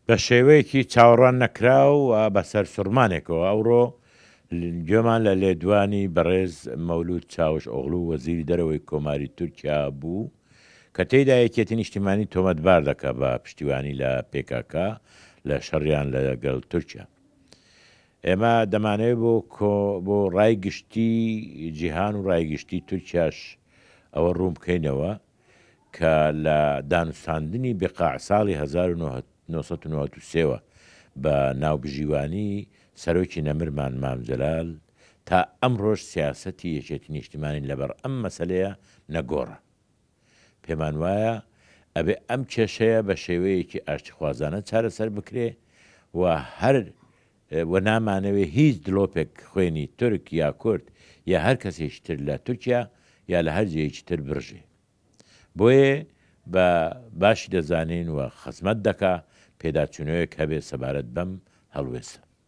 بە شێوەیەکی چاوەڕوان نەکراو و بەسەر سوورمانێکەوە ئەوڕۆ گوێمان لە لێدوانی بەڕێز مەولود چاوش ئۆغڵو وەزیری دەرەوەی کۆماری تورکیا بوو کە تێیدا یەکێتی نیشتیمانی تۆمەتبار دەکات بە پشتیوانی لە PKK لە شەڕیان لەگەڵ تورکیا. ئێمە دەمانەوێت بۆ ڕایگشتی جیهان و ڕایگشتی تورکیاش ئەوە ڕوون بکەینەوە کە لە دانوستاندنی بقاع ساڵی 1993ەوە بە ناوبژیوانی سەرۆکی نەمرمان مامجەلال تا ئەم ڕۆژ سیاسەتی یەکێتی نیشتیمانی لەبەر ئەم مەسەلەیە نەگۆڕە. پێمان وایە ئەبێ ئەم کێشەیە بە شێوەیەکی ئاشتیخوازانە چارەسەر بکرێ و و نامانەوێ هیچ دلۆپێک خوێنی تورک یا کورد یا هەر کەسێکی تر لە تورکیا یا لە هەر جێیەکی تر برژێ. بۆیە بە باشی دەزانین و خزمەت دەکا پێداچوونەوەیەک هەبێ سەبارەت بەم هەڵوێسە.